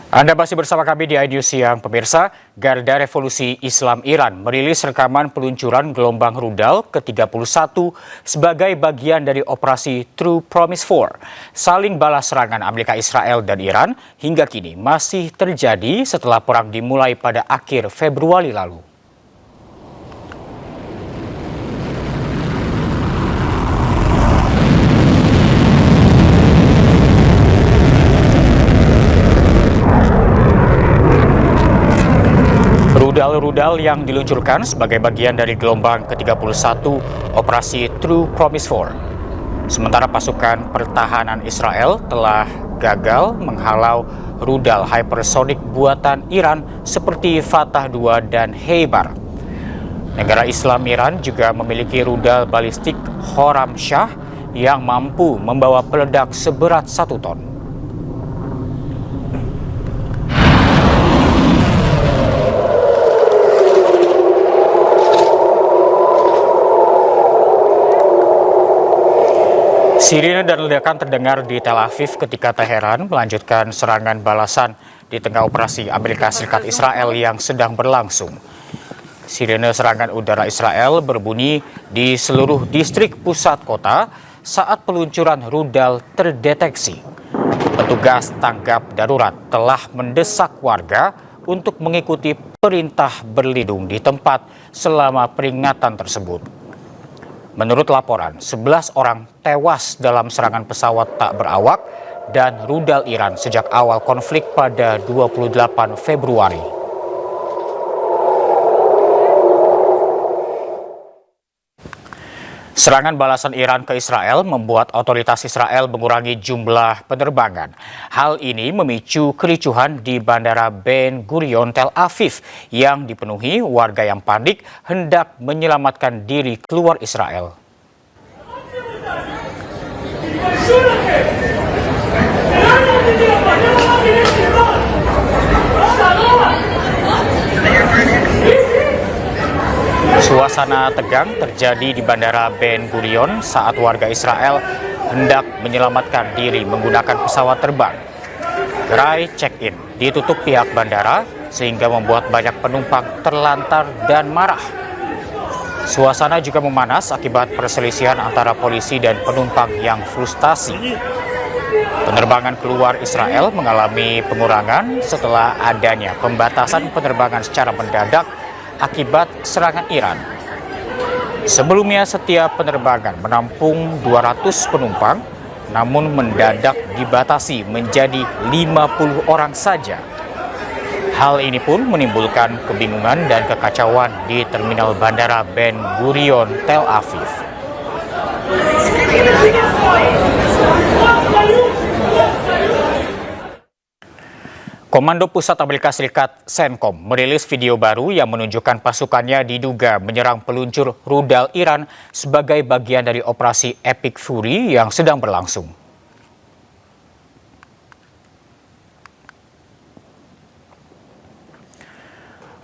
Anda masih bersama kami di iNews Siang, pemirsa. Garda Revolusi Islam Iran merilis rekaman peluncuran gelombang rudal ke-31 sebagai bagian dari operasi True Promise 4. Saling balas serangan Amerika, Israel, dan Iran hingga kini masih terjadi setelah perang dimulai pada akhir Februari lalu. Rudal-rudal yang diluncurkan sebagai bagian dari gelombang ke-31 operasi True Promise 4. Sementara pasukan pertahanan Israel telah gagal menghalau rudal hypersonic buatan Iran seperti Fatah 2 dan Heibar. Negara Islam Iran juga memiliki rudal balistik Horam Shah yang mampu membawa peledak seberat 1 ton. Sirine dan ledakan terdengar di Tel Aviv ketika Teheran melanjutkan serangan balasan di tengah operasi Amerika Serikat Israel yang sedang berlangsung. Sirine serangan udara Israel berbunyi di seluruh distrik pusat kota saat peluncuran rudal terdeteksi. Petugas tanggap darurat telah mendesak warga untuk mengikuti perintah berlindung di tempat selama peringatan tersebut. Menurut laporan, 11 orang tewas dalam serangan pesawat tak berawak dan rudal Iran sejak awal konflik pada 28 Februari. Serangan balasan Iran ke Israel membuat otoritas Israel mengurangi jumlah penerbangan. Hal ini memicu kericuhan di Bandara Ben Gurion, Tel Aviv yang dipenuhi warga yang panik hendak menyelamatkan diri keluar Israel. Suasana tegang terjadi di Bandara Ben Gurion saat warga Israel hendak menyelamatkan diri menggunakan pesawat terbang. Gerai check-in ditutup pihak bandara sehingga membuat banyak penumpang terlantar dan marah. Suasana juga memanas akibat perselisihan antara polisi dan penumpang yang frustasi. Penerbangan keluar Israel mengalami pengurangan setelah adanya pembatasan penerbangan secara mendadak akibat serangan Iran. Sebelumnya setiap penerbangan menampung 200 penumpang, namun mendadak dibatasi menjadi 50 orang saja. Hal ini pun menimbulkan kebingungan dan kekacauan di Terminal Bandara Ben Gurion, Tel Aviv. Komando Pusat Amerika Serikat CENTCOM merilis video baru yang menunjukkan pasukannya diduga menyerang peluncur rudal Iran sebagai bagian dari operasi Epic Fury yang sedang berlangsung.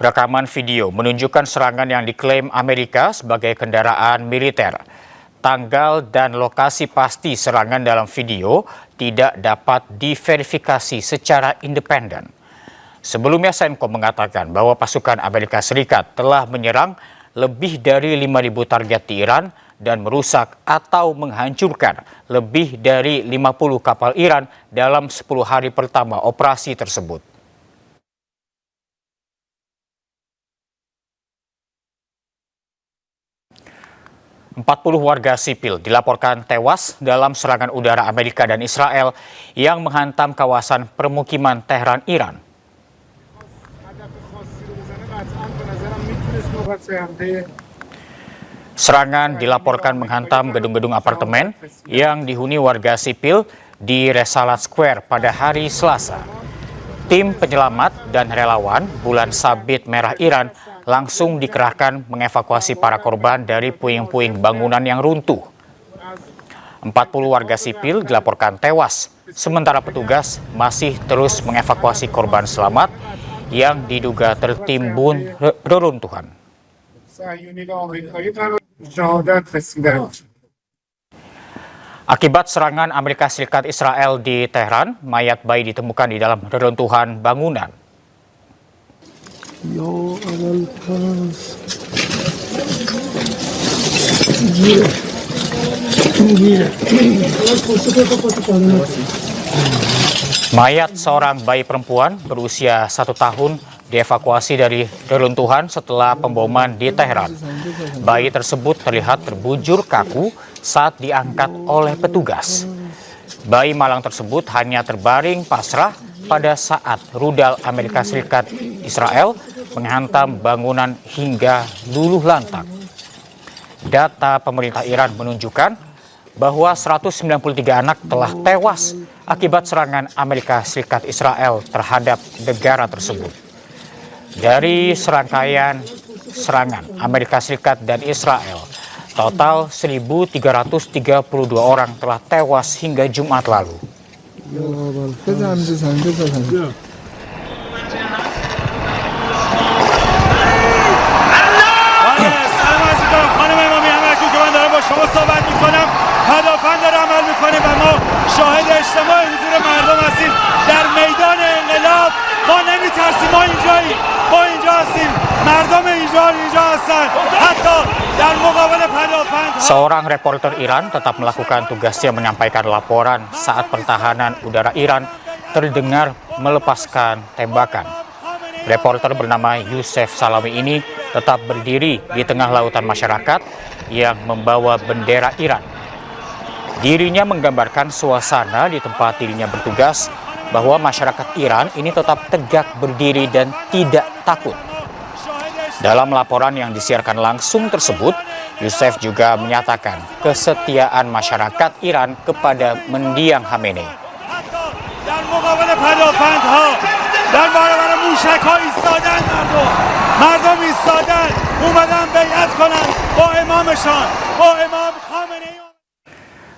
Rekaman video menunjukkan serangan yang diklaim Amerika sebagai kendaraan militer. Tanggal dan lokasi pasti serangan dalam video tidak dapat diverifikasi secara independen. Sebelumnya CENTCOM mengatakan bahwa pasukan Amerika Serikat telah menyerang lebih dari 5.000 target di Iran dan merusak atau menghancurkan lebih dari 50 kapal Iran dalam 10 hari pertama operasi tersebut. 40 warga sipil dilaporkan tewas dalam serangan udara Amerika dan Israel yang menghantam kawasan permukiman Tehran, Iran. Serangan dilaporkan menghantam gedung-gedung apartemen yang dihuni warga sipil di Resalat Square pada hari Selasa. Tim penyelamat dan relawan Bulan Sabit Merah Iran langsung dikerahkan mengevakuasi para korban dari puing-puing bangunan yang runtuh. 40 warga sipil dilaporkan tewas, sementara petugas masih terus mengevakuasi korban selamat yang diduga tertimbun reruntuhan. Akibat serangan Amerika Serikat Israel di Tehran, mayat bayi ditemukan di dalam reruntuhan bangunan. Mayat seorang bayi perempuan berusia 1 tahun dievakuasi dari reruntuhan setelah pemboman di Tehran. Bayi tersebut terlihat terbujur kaku saat diangkat oleh petugas. Bayi malang tersebut hanya terbaring pasrah pada saat rudal Amerika Serikat Israel menghantam bangunan hingga luluh lantak. Data pemerintah Iran menunjukkan bahwa 193 anak telah tewas akibat serangan Amerika Serikat Israel terhadap negara tersebut. Dari serangkaian serangan Amerika Serikat dan Israel, total 1.332 orang telah tewas hingga Jumat lalu. پدافند داره عمل میکنه و ما شاهد اجتماع حضور مردم هستیم در میدان انقلاب. ما نمیترسیم، ما اینجاییم، ما اینجا هستیم، مردم اینجا هستن حتی در مقابل پدافند. Seorang reporter Iran tetap melakukan tugasnya menyampaikan laporan saat pertahanan udara Iran terdengar melepaskan tembakan. Reporter bernama Yusef Salami ini tetap berdiri di tengah lautan masyarakat yang membawa bendera Iran. Dirinya menggambarkan suasana di tempat dirinya bertugas bahwa masyarakat Iran ini tetap tegak berdiri dan tidak takut. Dalam laporan yang disiarkan langsung tersebut, Yusef juga menyatakan kesetiaan masyarakat Iran kepada mendiang Khamenei.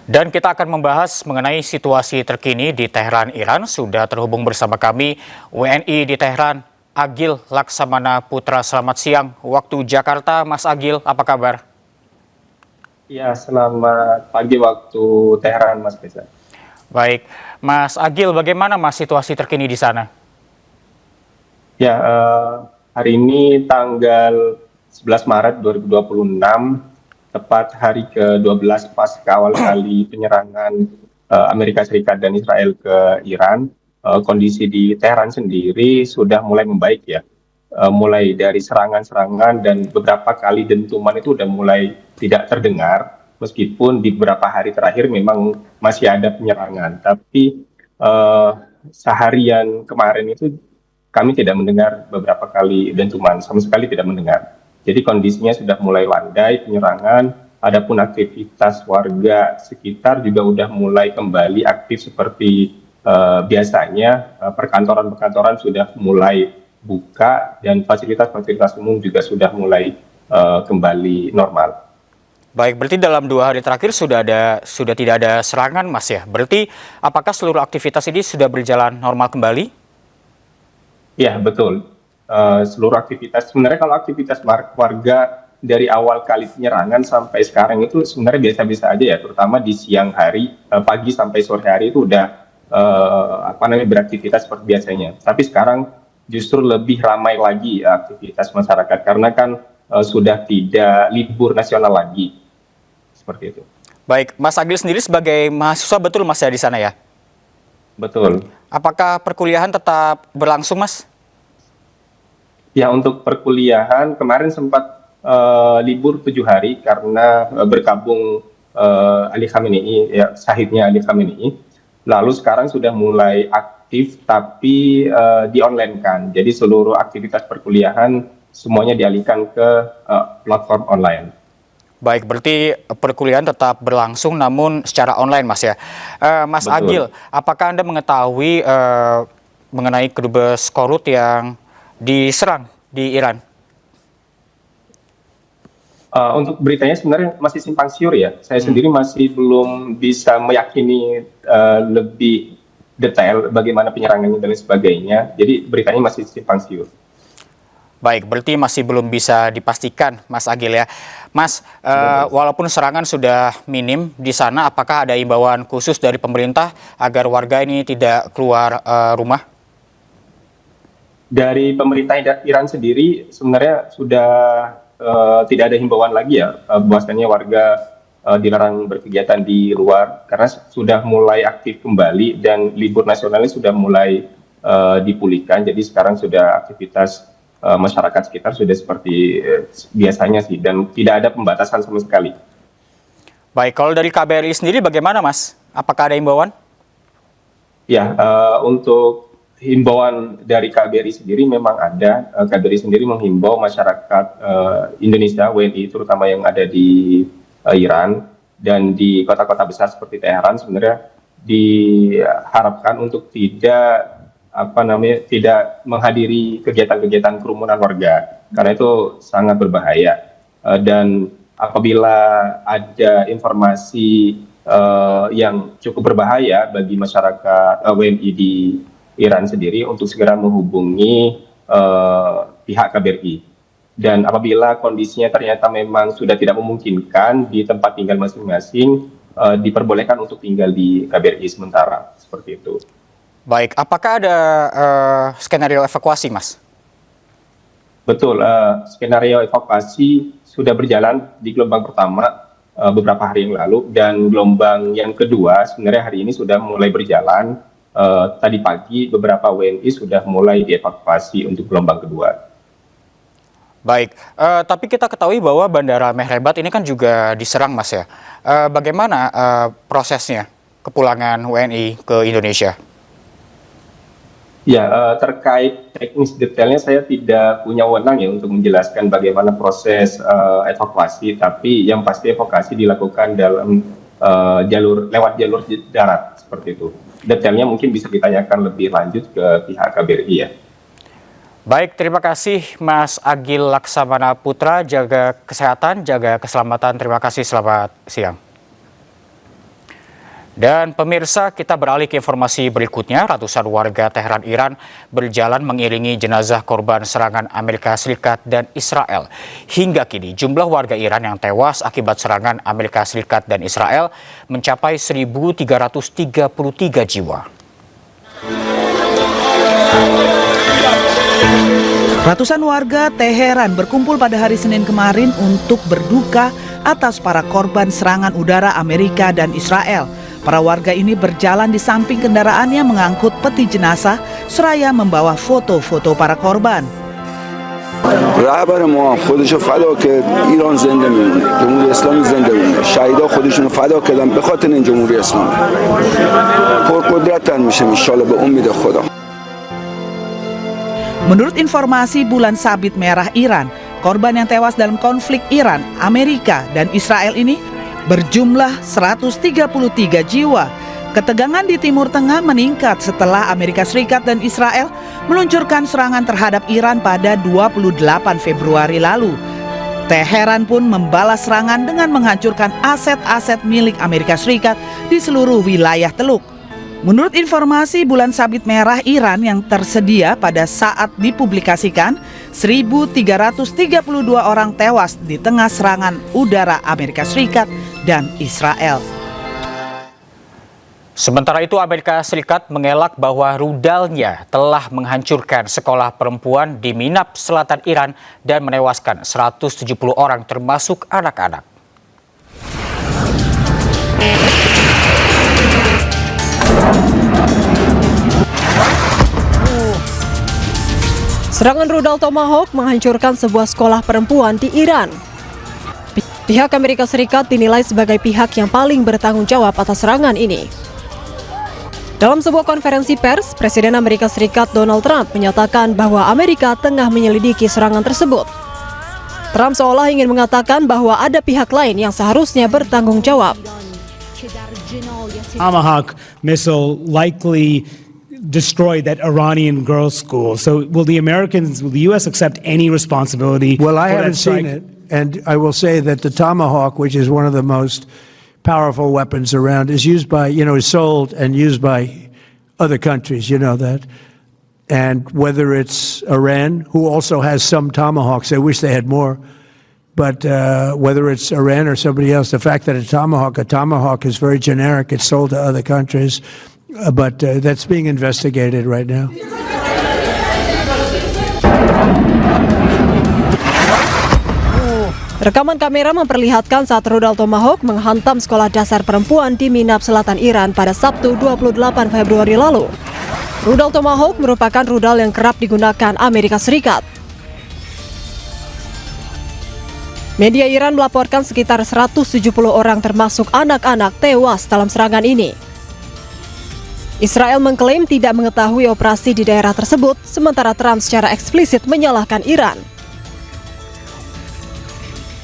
Dan kita akan membahas mengenai situasi terkini di Tehran, Iran. Sudah terhubung bersama kami WNI di Tehran, Agil Laksamana Putra. Selamat siang waktu Jakarta, Mas Agil, apa kabar? Ya, selamat pagi waktu Tehran, Mas Reza. Baik, Mas Agil, bagaimana Mas situasi terkini di sana? Ya, hari ini tanggal 11 Maret 2026, tepat hari ke-12 pasca awal kali penyerangan Amerika Serikat dan Israel ke Iran. Kondisi di Teheran sendiri sudah mulai membaik ya. Mulai dari serangan-serangan dan beberapa kali dentuman itu sudah mulai tidak terdengar. Meskipun di beberapa hari terakhir memang masih ada penyerangan. Tapi seharian kemarin itu kami tidak mendengar beberapa kali dentuman, sama sekali tidak mendengar. Jadi kondisinya sudah mulai landai penyerangan, adapun aktivitas warga sekitar juga sudah mulai kembali aktif seperti biasanya. Perkantoran-perkantoran sudah mulai buka dan fasilitas-fasilitas umum juga sudah mulai kembali normal. Baik, berarti dalam 2 hari terakhir sudah tidak ada serangan, Mas ya? Berarti apakah seluruh aktivitas ini sudah berjalan normal kembali? Ya, betul. Seluruh aktivitas, sebenarnya kalau aktivitas warga dari awal kali penyerangan sampai sekarang itu sebenarnya biasa-biasa aja ya, terutama di siang hari, pagi sampai sore hari itu udah beraktivitas seperti biasanya. Tapi sekarang justru lebih ramai lagi aktivitas masyarakat karena kan sudah tidak libur nasional lagi, seperti itu. Baik, Mas Agil sendiri sebagai mahasiswa betul Mas ya di sana ya? Betul. Apakah perkuliahan tetap berlangsung, Mas? Ya, untuk perkuliahan kemarin sempat libur 7 hari karena berkabung Ali Khamenei, ya, syahidnya Ali Khamenei. Lalu sekarang sudah mulai aktif tapi di-online-kan. Jadi seluruh aktivitas perkuliahan semuanya dialihkan ke platform online. Baik, berarti perkuliahan tetap berlangsung namun secara online, Mas ya. Mas Betul. Agil, apakah Anda mengetahui mengenai kedubes Korut yang diserang di Iran? Untuk beritanya sebenarnya masih simpang siur ya. Saya sendiri masih belum bisa meyakini lebih detail bagaimana penyerangannya dan sebagainya. Jadi beritanya masih simpang siur. Baik, berarti masih belum bisa dipastikan, Mas Agil ya. Mas, walaupun serangan sudah minim di sana, apakah ada imbauan khusus dari pemerintah agar warga ini tidak keluar rumah? Dari pemerintah Iran sendiri sebenarnya sudah tidak ada himbauan lagi ya, bahwasanya warga dilarang berkegiatan di luar karena sudah mulai aktif kembali dan libur nasionalnya sudah mulai dipulihkan. Jadi sekarang sudah aktivitas masyarakat sekitar sudah seperti biasanya sih dan tidak ada pembatasan sama sekali. Baik, kalau dari KBRI sendiri bagaimana, Mas? Apakah ada himbauan? Ya, untuk himbauan dari KBRI sendiri memang ada. KBRI sendiri menghimbau masyarakat Indonesia, WNI terutama yang ada di Iran dan di kota-kota besar seperti Teheran sebenarnya diharapkan untuk tidak menghadiri kegiatan-kegiatan kerumunan warga karena itu sangat berbahaya dan apabila ada informasi yang cukup berbahaya bagi masyarakat WNI di Iran sendiri untuk segera menghubungi pihak KBRI dan apabila kondisinya ternyata memang sudah tidak memungkinkan di tempat tinggal masing-masing diperbolehkan untuk tinggal di KBRI sementara seperti itu. Baik, apakah ada skenario evakuasi, Mas? Betul, skenario evakuasi sudah berjalan di gelombang pertama beberapa hari yang lalu dan gelombang yang kedua sebenarnya hari ini sudah mulai berjalan. Tadi pagi beberapa WNI sudah mulai dievakuasi untuk gelombang kedua. Baik, tapi kita ketahui bahwa Bandara Mehrebat ini kan juga diserang, Mas ya. Bagaimana prosesnya kepulangan WNI ke Indonesia? Ya, terkait teknis detailnya saya tidak punya wewenang ya untuk menjelaskan bagaimana proses evakuasi, tapi yang pasti evakuasi dilakukan dalam lewat jalur darat seperti itu. Detailnya mungkin bisa ditanyakan lebih lanjut ke pihak KBRI ya. Baik, terima kasih Mas Agil Laksamana Putra, jaga kesehatan, jaga keselamatan. Terima kasih, selamat siang. Dan pemirsa, kita beralih ke informasi berikutnya. Ratusan warga Teheran, Iran berjalan mengiringi jenazah korban serangan Amerika Serikat dan Israel. Hingga kini jumlah warga Iran yang tewas akibat serangan Amerika Serikat dan Israel mencapai 1.333 jiwa. Ratusan warga Teheran berkumpul pada hari Senin kemarin untuk berduka atas para korban serangan udara Amerika dan Israel. Para warga ini berjalan di samping kendaraannya mengangkut peti jenazah seraya membawa foto-foto para korban. رهبر ما خودشو فدا کرد ایران زنده میمونه جمهوری اسلامی زنده میمونه شهیدا خودشونو فدا کردن به خاطر این جمهوری اسلامی پرقدرت‌تر میشه ان شاءالله به امید خدا. Menurut informasi Bulan Sabit Merah Iran, korban yang tewas dalam konflik Iran, Amerika, dan Israel ini berjumlah 133 jiwa. Ketegangan di Timur Tengah meningkat setelah Amerika Serikat dan Israel meluncurkan serangan terhadap Iran pada 28 Februari lalu. Teheran pun membalas serangan dengan menghancurkan aset-aset milik Amerika Serikat di seluruh wilayah Teluk. Menurut informasi Bulan Sabit Merah Iran yang tersedia pada saat dipublikasikan, 1.332 orang tewas di tengah serangan udara Amerika Serikat dan Israel. Sementara itu, Amerika Serikat mengelak bahwa rudalnya telah menghancurkan sekolah perempuan di Minab, selatan Iran dan menewaskan 170 orang termasuk anak-anak. Serangan rudal Tomahawk menghancurkan sebuah sekolah perempuan di Iran. Pihak Amerika Serikat dinilai sebagai pihak yang paling bertanggung jawab atas serangan ini. Dalam sebuah konferensi pers, Presiden Amerika Serikat Donald Trump menyatakan bahwa Amerika tengah menyelidiki serangan tersebut. Trump seolah ingin mengatakan bahwa ada pihak lain yang seharusnya bertanggung jawab. Tomahawk missile likely destroyed that Iranian girls' school. So will the U.S. accept any responsibility? Well, I haven't seen it. And I will say that the Tomahawk, which is one of the most powerful weapons around, is used by, is sold and used by other countries, you know that. And whether it's Iran, who also has some Tomahawks, I wish they had more, but whether it's Iran or somebody else, the fact that a Tomahawk is very generic, it's sold to other countries, but that's being investigated right now. Rekaman kamera memperlihatkan saat rudal Tomahawk menghantam sekolah dasar perempuan di Minab, Selatan Iran pada Sabtu 28 Februari lalu. Rudal Tomahawk merupakan rudal yang kerap digunakan Amerika Serikat. Media Iran melaporkan sekitar 170 orang termasuk anak-anak tewas dalam serangan ini. Israel mengklaim tidak mengetahui operasi di daerah tersebut, sementara Trump secara eksplisit menyalahkan Iran.